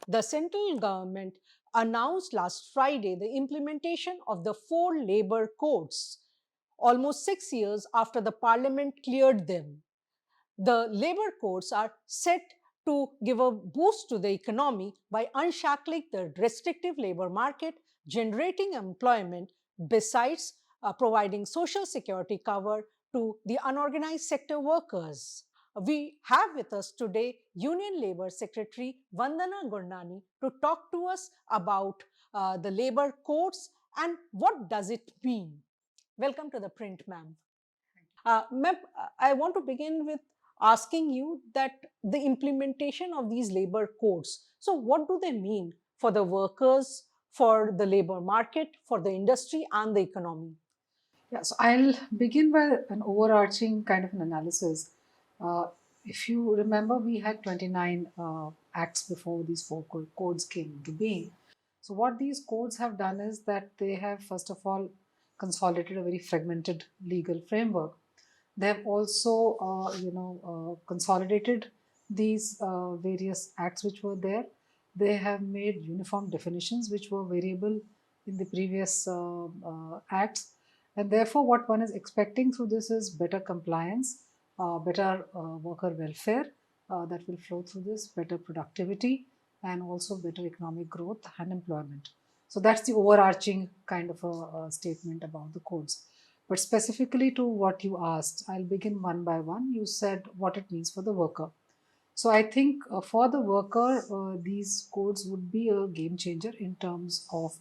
The central government announced last Friday the implementation of the four labor codes, almost 6 years after the parliament cleared them. The labor codes are set to give a boost to the economy by unshackling the restrictive labor market, generating employment, besides providing social security cover to the unorganized sector workers. We have with us today Union Labor Secretary Vandana Gurnani to talk to us about the labor codes and what does it mean. Welcome to the print, ma'am. Ma'am, I want to begin with asking you that the implementation of these labor codes. So, what do they mean for the workers, for the labor market, for the industry, and the economy? Yeah, so I'll begin by an overarching kind of an analysis. Uh, if you remember, we had 29 acts before these four codes came into being. So, what these codes have done is that they have, first of all, consolidated a very fragmented legal framework. They have also, consolidated these various acts which were there. They have made uniform definitions which were variable in the previous acts, and therefore, what one is expecting through this is better compliance, better worker welfare that will flow through this, better productivity, and also better economic growth and employment. So that's the overarching kind of a statement about the codes. But specifically to what you asked, I'll begin one by one. You said what it means for the worker. So I think for the worker, these codes would be a game changer in terms of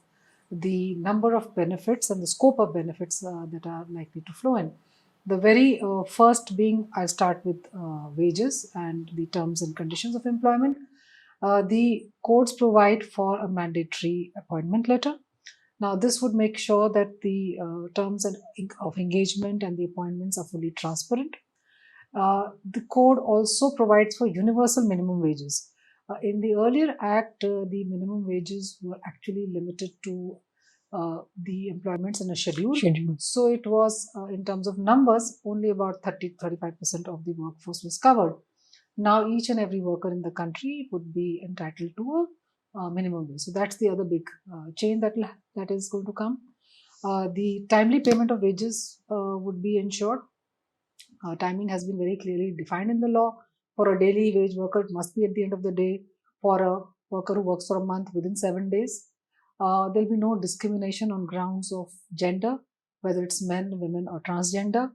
the number of benefits and the scope of benefits that are likely to flow in. The very first being, I'll start with wages and the terms and conditions of employment. The codes provide for a mandatory appointment letter. Now, this would make sure that the terms of engagement and the appointments are fully transparent. The code also provides for universal minimum wages. In the earlier act, the minimum wages were actually limited to the employments in a schedule. So it was, in terms of numbers, only about 30-35% of the workforce was covered. Now, each and every worker in the country would be entitled to a minimum wage. So that's the other big change that is going to come. The timely payment of wages would be ensured. Timing has been very clearly defined in the law. For a daily wage worker, it must be at the end of the day. For a worker who works for a month, within 7 days. There'll be no discrimination on grounds of gender, whether it's men, women, or transgender.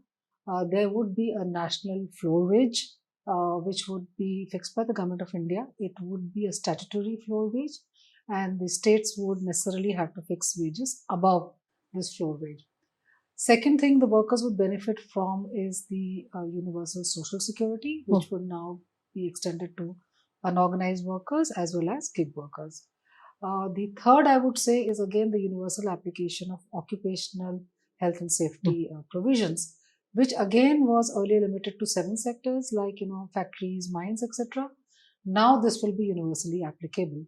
There would be a national floor wage, which would be fixed by the government of India. It would be a statutory floor wage, and the states would necessarily have to fix wages above this floor wage. Second thing the workers would benefit from is the universal social security, which would now be extended to unorganized workers as well as gig workers. The third, I would say, is again the universal application of occupational health and safety provisions, which again was earlier limited to 7 sectors like factories, mines, etc. Now this will be universally applicable,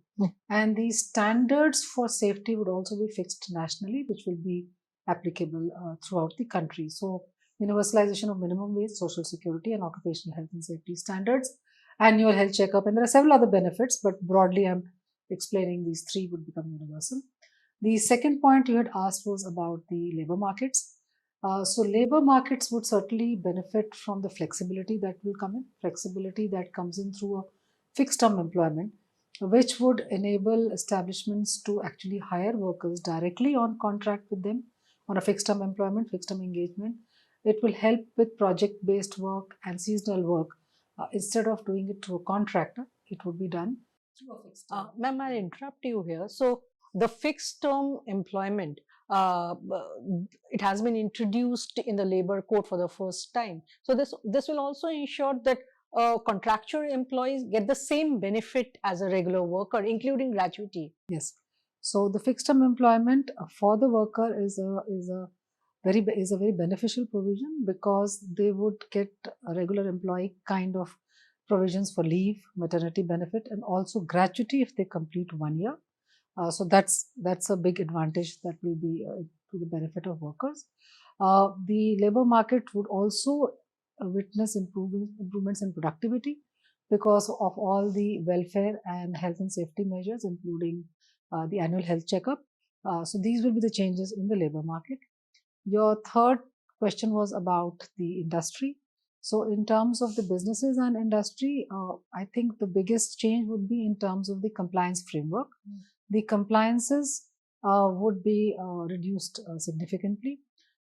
and the standards for safety would also be fixed nationally, which will be applicable throughout the country. So, universalization of minimum wage, social security, and occupational health and safety standards, annual health checkup, and there are several other benefits, but broadly, I'm explaining these three would become universal. The second point you had asked was about the labor markets. So, labor markets would certainly benefit from the flexibility that will come in, flexibility that comes in through a fixed term employment, which would enable establishments to actually hire workers directly on contract with them on a fixed term employment, fixed term engagement. It will help with project based work and seasonal work. Instead of doing it through a contractor, it would be done through a fixed term. Ma'am, I'll interrupt you here. So, the fixed term employment, it has been introduced in the labor code for the first time. So, this will also ensure that contractual employees get the same benefit as a regular worker, including gratuity. Yes. So the fixed term employment for the worker is a very beneficial provision because they would get a regular employee kind of provisions for leave, maternity benefit, and also gratuity if they complete 1 year. So that's a big advantage that will be to the benefit of workers. The labor market would also witness improvements in productivity because of all the welfare and health and safety measures, including the annual health checkup. So these will be the changes in the labor market. Your third question was about the industry. So, in terms of the businesses and industry, I think the biggest change would be in terms of the compliance framework. The compliances would be reduced significantly.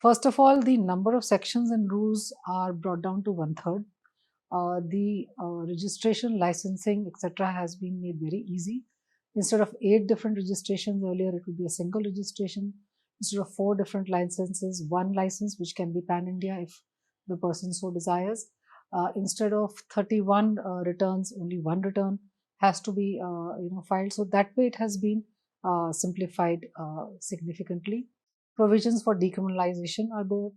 First of all, the number of sections and rules are brought down to one third. The registration, licensing, etc., has been made very easy. Instead of 8 different registrations earlier, it would be a single registration. Instead of 4 different licenses, one license which can be pan India if the person so desires. Instead of 31 returns, only one return has to be filed. So that way, it has been simplified significantly. Provisions for decriminalization are there.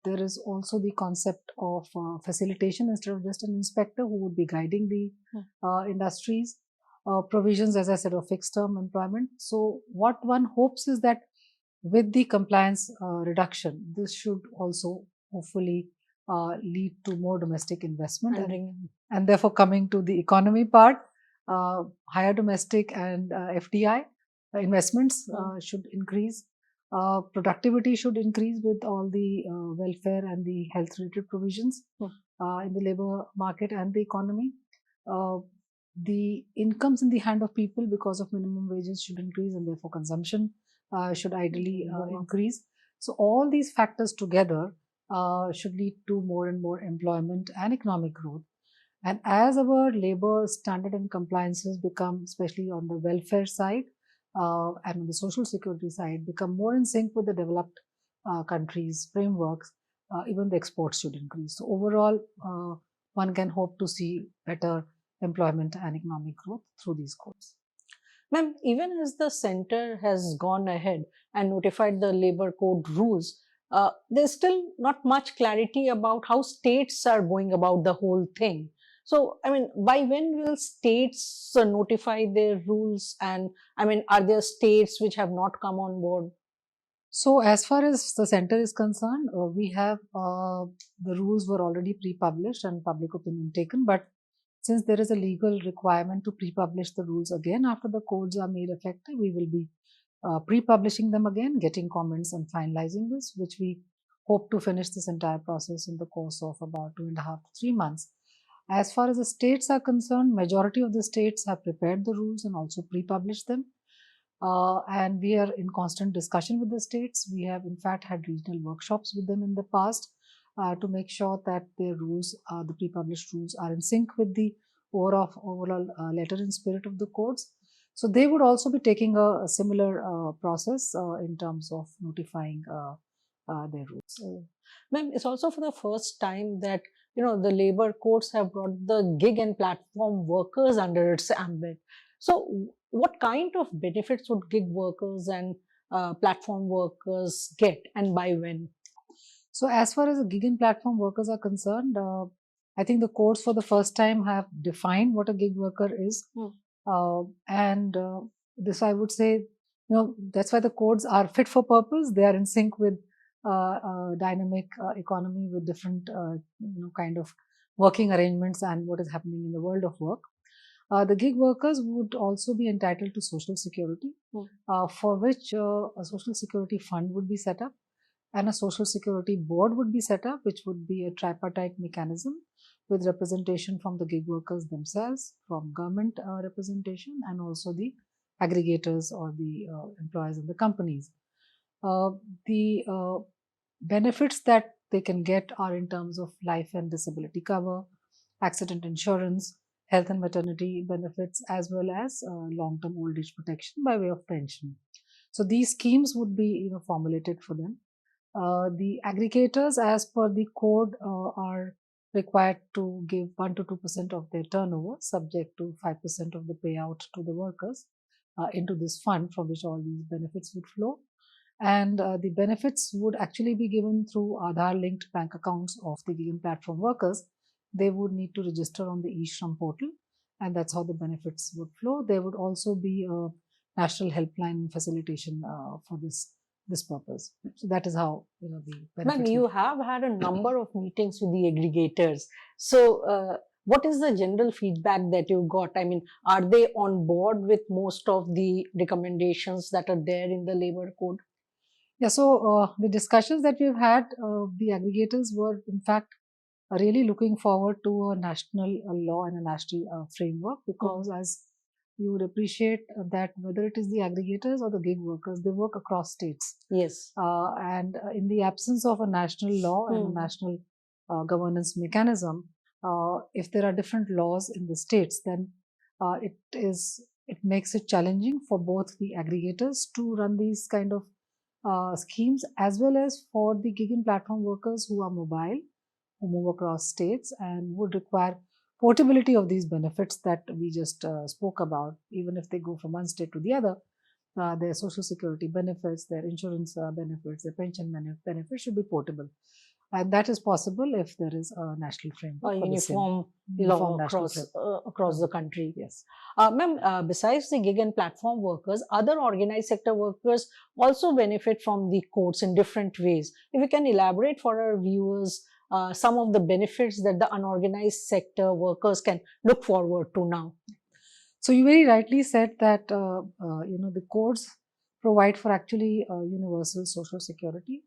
There is also the concept of facilitation instead of just an inspector who would be guiding the industries. Provisions, as I said, of fixed term employment. So, what one hopes is that with the compliance reduction, this should also hopefully lead to more domestic investment and therefore coming to the economy part, higher domestic and FDI investments should increase. Productivity should increase with all the welfare and the health related provisions in the labor market and the economy. The incomes in the hand of people because of minimum wages should increase, and therefore consumption should ideally increase. So, all these factors together should lead to more and more employment and economic growth. And as our labor standard and compliances become, especially on the welfare side and on the social security side, become more in sync with the developed countries' frameworks, even the exports should increase. So, overall, one can hope to see better employment and economic growth through these codes. Ma'am, even as the center has gone ahead and notified the labor code rules, there's still not much clarity about how states are going about the whole thing. So, I mean, by when will states notify their rules? And I mean, are there states which have not come on board? So, as far as the center is concerned, we have the rules were already pre-published and public opinion taken, but since there is a legal requirement to pre-publish the rules again after the codes are made effective, we will be pre-publishing them again, getting comments and finalizing this, which we hope to finish this entire process in the course of about 2.5 to 3 months. As far as the states are concerned, majority of the states have prepared the rules and also pre-published them. And we are in constant discussion with the states. We have in fact had regional workshops with them in the past to make sure that their rules, the pre-published rules, are in sync with the overall letter and spirit of the codes. So they would also be taking a similar process in terms of notifying their rules. Ma'am, it's also for the first time that the labor codes have brought the gig and platform workers under its ambit. So, what kind of benefits would gig workers and platform workers get, and by when? So, as far as the gig and platform workers are concerned, I think the codes for the first time have defined what a gig worker is. And this, I would say, that's why the codes are fit for purpose. They are in sync with dynamic economy with different, kind of working arrangements and what is happening in the world of work. The gig workers would also be entitled to social security, for which a social security fund would be set up and a social security board would be set up, which would be a tripartite mechanism with representation from the gig workers themselves, from government representation, and also the aggregators or the employers in the companies. The benefits that they can get are in terms of life and disability cover, accident insurance, health and maternity benefits, as well as long-term old age protection by way of pension. So these schemes would be formulated for them. The aggregators, as per the code, are required to give 1 to 2% of their turnover, subject to 5% of the payout to the workers into this fund from which all these benefits would flow. And the benefits would actually be given through Aadhaar linked bank accounts of the gig and platform workers. They would need to register on the eShram portal, and that's how the benefits would flow. There would also be a national helpline facilitation for this purpose. So that is how the benefits. Ma'am, you have had a number of meetings with the aggregators. So, What is the general feedback that you got? I mean, are they on board with most of the recommendations that are there in the labor code? Yeah, so the discussions that we've had, the aggregators were in fact really looking forward to a national law and a national framework, because as you would appreciate that whether it is the aggregators or the gig workers, they work across states. Yes. And in the absence of a national law and a national governance mechanism, if there are different laws in the states, then it makes it challenging for both the aggregators to run these kind of schemes, as well as for the gig and platform workers who are mobile, who move across states and would require portability of these benefits that we just spoke about, even if they go from one state to the other. Their social security benefits, their insurance benefits, their pension benefits should be portable. And that is possible if there is a national framework. A for the same. uniform Uniform law national across the country. Yes. Ma'am, besides the gig and platform workers, other organized sector workers also benefit from the codes in different ways. If you can elaborate for our viewers some of the benefits that the unorganized sector workers can look forward to now. So you very rightly said that the codes provide for actually universal social security.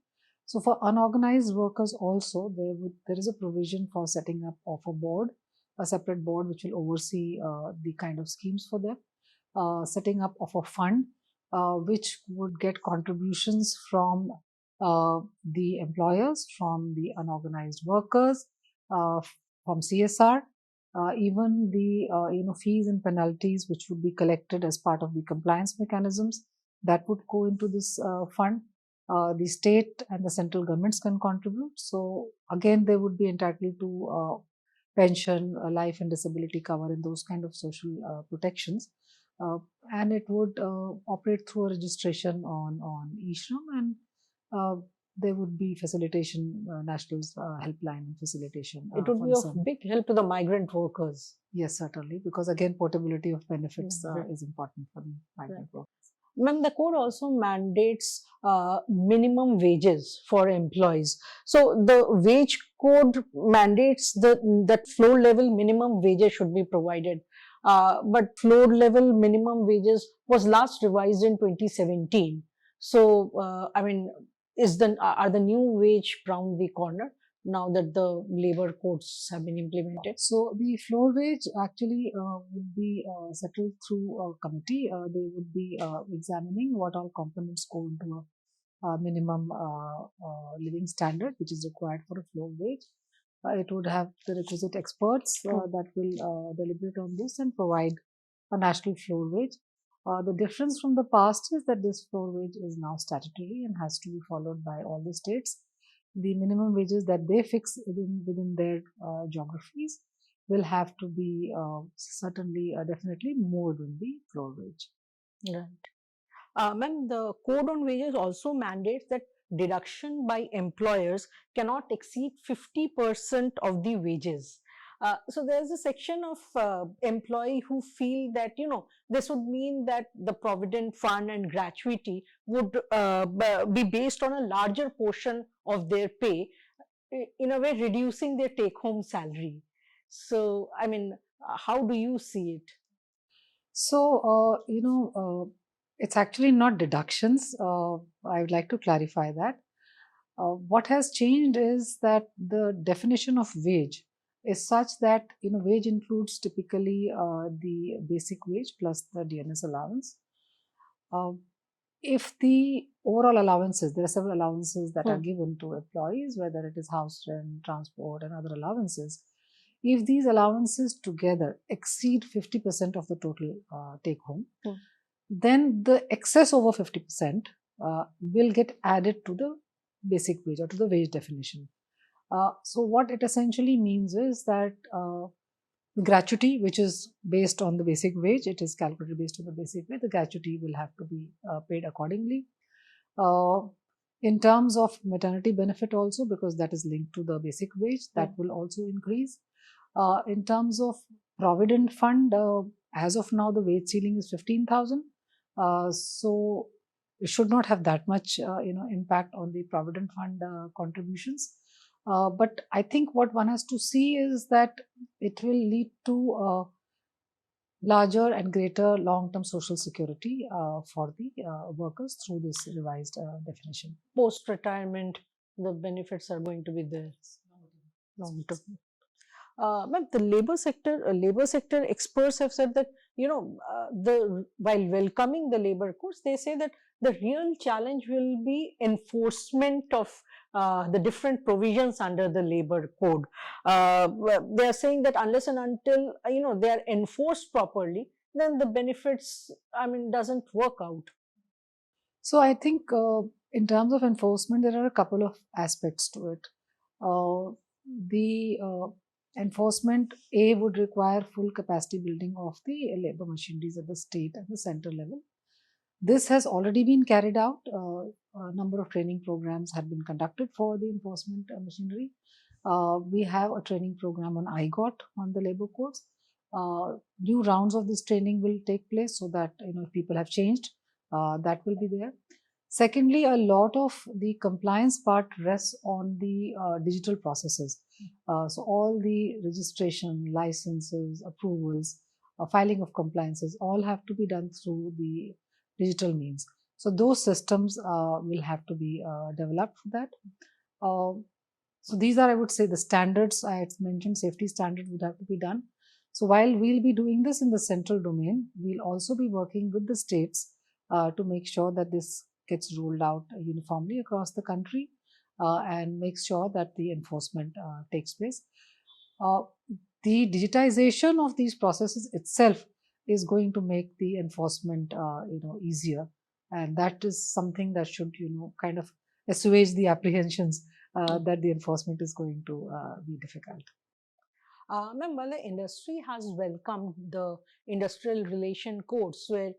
So for unorganized workers also, there is a provision for setting up of a board, a separate board which will oversee the kind of schemes for them, setting up of a fund which would get contributions from the employers, from the unorganized workers, from CSR, even the fees and penalties which would be collected as part of the compliance mechanisms that would go into this fund. The state and the central governments can contribute. So again, they would be entitled to pension, life and disability cover, and those kind of social protections. And it would operate through a registration on e-shram, and there would be facilitation, national helpline and facilitation. It would be of big help to the migrant workers. Yes, certainly, because again, portability of benefits is important for the migrant workers. Ma'am, the code also mandates minimum wages for employees. So the wage code mandates that floor level minimum wages should be provided. But floor level minimum wages was last revised in 2017. So, I mean, are the new wage round the corner now that the labor codes have been implemented? So the floor wage actually would be settled through a committee. They would be examining what all components go into a minimum living standard, which is required for a floor wage. It would have the requisite experts that will deliberate on this and provide a national floor wage. The difference from the past is that this floor wage is now statutory and has to be followed by all the states. The minimum wages that they fix within their geographies will have to be certainly, definitely more than the floor wage. Right. Ma'am, the code on wages also mandates that deduction by employers cannot exceed 50% of the wages. So there's a section of employee who feel that this would mean that the provident fund and gratuity would be based on a larger portion of their pay, in a way reducing their take-home salary. So I mean, how do you see it? So it's actually not deductions. I would like to clarify that. What has changed is that the definition of wage is such that wage includes typically the basic wage plus the DNS allowance. If the overall allowances, there are several allowances that are given to employees, whether it is house rent, transport, and other allowances. If these allowances together exceed 50% of the total take home, then the excess over 50% will get added to the basic wage or to the wage definition. So what it essentially means is that the gratuity, which is based on the basic wage, it is calculated based on the basic wage, the gratuity will have to be paid accordingly. In terms of maternity benefit also, because that is linked to the basic wage, that will also increase. In terms of provident fund, as of now the wage ceiling is 15,000. So it should not have that much impact on the provident fund contributions. But I think what one has to see is that it will lead to larger and greater long-term social security for the workers through this revised definition. Post retirement, the benefits are going to be there long term. Ma'am, the labor sector experts have said that, the while welcoming the labor codes, they say that the real challenge will be enforcement of the different provisions under the labor code. They are saying that unless and until they are enforced properly, then the benefits, doesn't work out. So I think in terms of enforcement, there are a couple of aspects to it. The enforcement would require full capacity building of the labor machineries at the state and the center level. This has already been carried out. A number of training programs have been conducted for the enforcement machinery. We have a training program on IGOT on the labor codes. New rounds of this training will take place so that if people have changed, that will be there. Secondly, a lot of the compliance part rests on the digital processes. So all the registration, licenses, approvals, filing of compliances, all have to be done through the digital means. So those systems will have to be developed for that. So these are, I would say, the standards I had mentioned. Safety standards would have to be done. So while we'll be doing this in the central domain, we'll also be working with the states to make sure that this gets rolled out uniformly across the country and makes sure that the enforcement takes place. The digitization of these processes itself is going to make the enforcement easier, and that is something that should kind of assuage the apprehensions that the enforcement is going to be difficult. Ma'am, while the industry has welcomed the industrial relation codes where,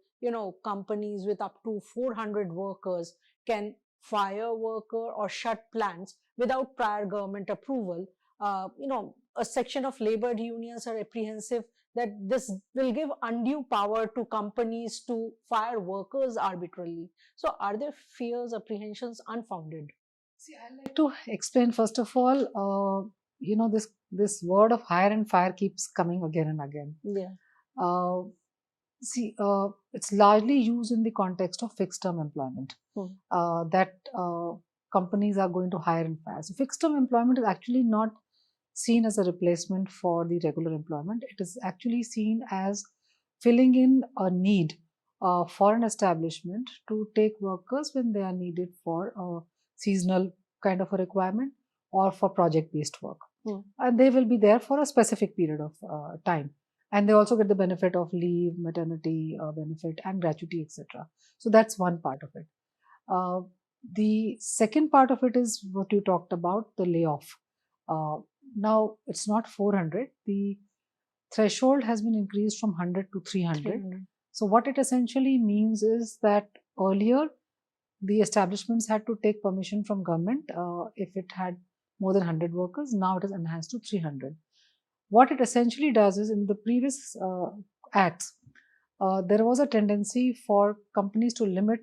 companies with up to 400 workers can fire worker or shut plants without prior government approval, a section of labor unions are apprehensive that this will give undue power to companies to fire workers arbitrarily. So are their fears, apprehensions unfounded? See, I'd like to explain first of all, this word of hire and fire keeps coming again and again. Yeah. Uh, See, it's largely used in the context of fixed term employment that companies are going to hire and fire. So, fixed term employment is actually not seen as a replacement for the regular employment. It is actually seen as filling in a need for an establishment to take workers when they are needed for a seasonal kind of a requirement or for project based work. And they will be there for a specific period of time, and they also get the benefit of leave, maternity benefit, and gratuity, etc. So that's one part of it. The second part of it is what you talked about, the layoff. Now it's not 400. The threshold has been increased from 100 to 300. So what it essentially means is that earlier the establishments had to take permission from government if it had more than 100 workers. Now it is enhanced to 300. What it essentially does is, in the previous acts, there was a tendency for companies to limit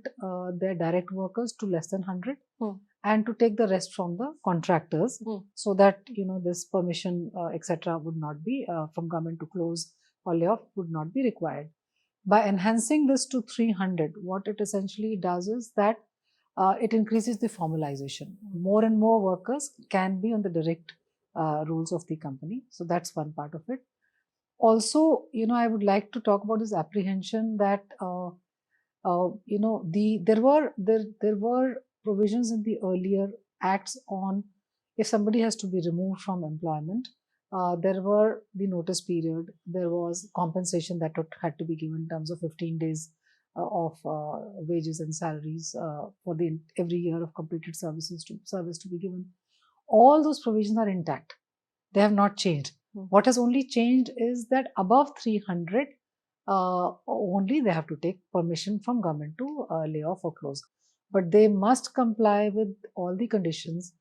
their direct workers to less than 100 and to take the rest from the contractors, so that this permission etc. would not be from government to close or layoff would not be required. By enhancing this to 300, what it essentially does is that it increases the formalization. More and more workers can be on the direct rules of the company. So that's one part of it. Also, I would like to talk about this apprehension that there were provisions in the earlier acts on if somebody has to be removed from employment. There were the notice period. There was compensation that had to be given in terms of 15 days of wages and salaries for the every year of completed service to be given. All those provisions are intact. They have not changed. What has only changed is that above 300, only they have to take permission from government to lay off or close. But they must comply with all the conditions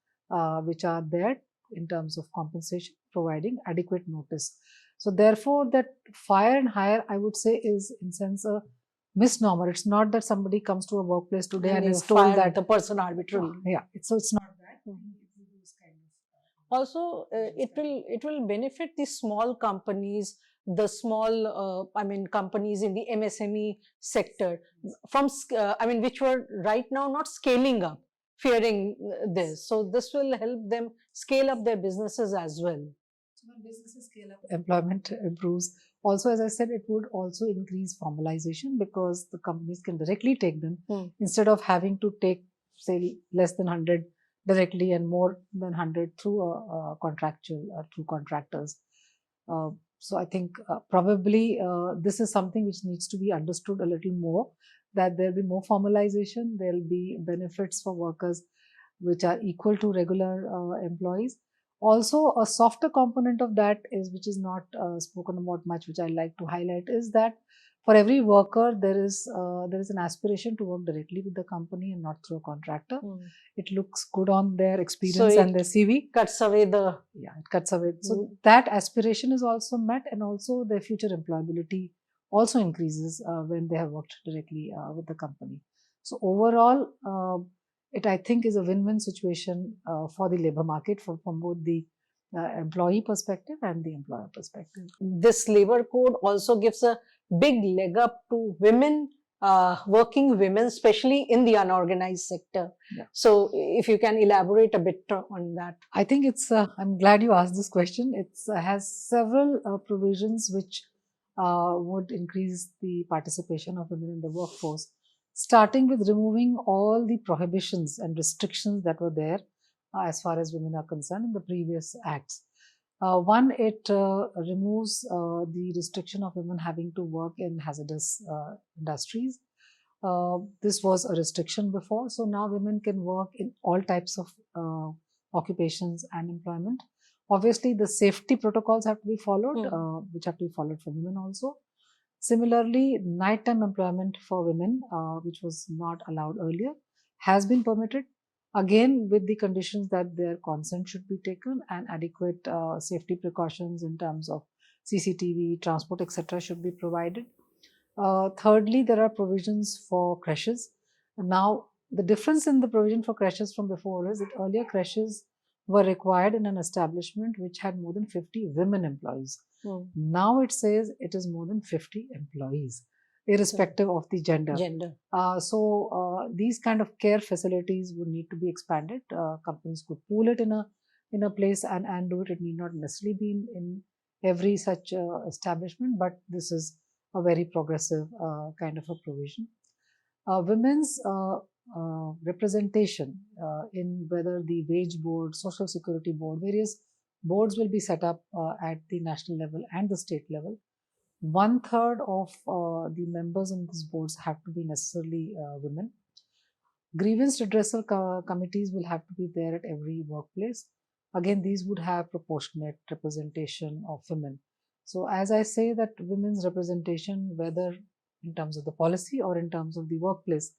which are there in terms of compensation, providing adequate notice. So therefore, that fire and hire, I would say, is in sense a misnomer. It's not that somebody comes to a workplace today and is told that the person arbitrarily. yeah, so it's not that. Also, it will benefit the small companies, the small companies in the MSME sector which were right now not scaling up, fearing this. So this will help them scale up their businesses as well. So when businesses scale up, employment improves. Also, as I said, it would also increase formalization because the companies can directly take them instead of having to take, say, less than 100 directly and more than 100 through a contractual through contractors. So I think probably this is something which needs to be understood a little more, that there'll be more formalization, there'll be benefits for workers which are equal to regular employees. Also, a softer component of that is, which is not spoken about much, which I like to highlight, is that for every worker there is an aspiration to work directly with the company and not through a contractor. It looks good on their experience and their CV. Cuts away the It cuts away. So that aspiration is also met, and also their future employability also increases when they have worked directly with the company. So overall, it I think is a win-win situation for the labor market from both the employee perspective and the employer perspective. This labor code also gives a big leg up to women, working women, especially in the unorganized sector. So if you can elaborate a bit on that. I think I'm glad you asked this question. It has several provisions which would increase the participation of women in the workforce, starting with removing all the prohibitions and restrictions that were there as far as women are concerned in the previous acts. One, it removes the restriction of women having to work in hazardous industries. This was a restriction before, so now women can work in all types of occupations and employment. Obviously, the safety protocols have to be followed, which have to be followed for women also. Similarly, nighttime employment for women, which was not allowed earlier, has been permitted, again with the conditions that their consent should be taken and adequate safety precautions in terms of CCTV, transport, etc. should be provided. Thirdly, there are provisions for creches. Now, the difference in the provision for creches from before is that earlier creches were required in an establishment which had more than 50 women employees. Now it says it is more than 50 employees, irrespective of the gender. So these kind of care facilities would need to be expanded. Companies could pool it in a place and do it. It need not necessarily be in every such establishment, but this is a very progressive kind of a provision. Women's representation in whether the wage board, social security board, various boards will be set up at the national level and the state level. 1/3 of the members in these boards have to be necessarily women. Grievance redressal committees will have to be there at every workplace. Again, these would have proportionate representation of women. So as I say that women's representation, whether in terms of the policy or in terms of the workplace,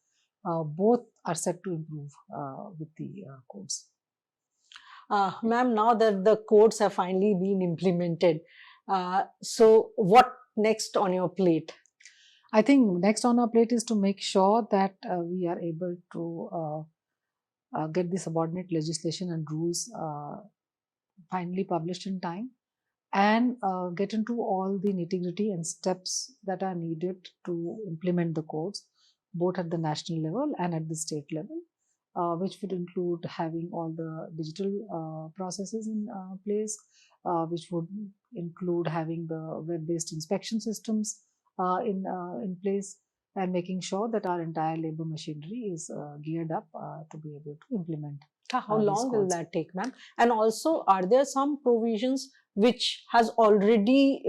both are set to improve with the codes. Ma'am, now that the codes have finally been implemented, so what next on your plate? I think next on our plate is to make sure that we are able to get the subordinate legislation and rules finally published in time, and get into all the nitty-gritty and steps that are needed to implement the codes, both at the national level and at the state level, which would include having all the digital processes in place, which would include having the web-based inspection systems in place, and making sure that our entire labor machinery is geared up to be able to implement. How long will that take, ma'am? And also, are there some provisions which has already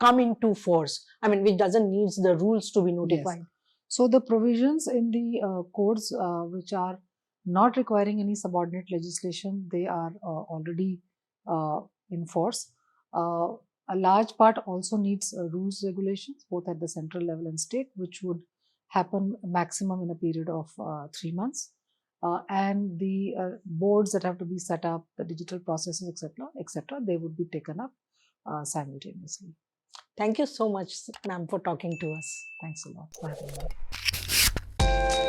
come into force? I mean, which doesn't need the rules to be notified? Yes. So the provisions in the codes which are not requiring any subordinate legislation, they are already in force. A large part also needs rules regulations, both at the central level and state, which would happen maximum in a period of 3 months. And the boards that have to be set up, the digital processes, etc., they would be taken up simultaneously. Thank you so much, ma'am, for talking to us. Thanks a lot for having me.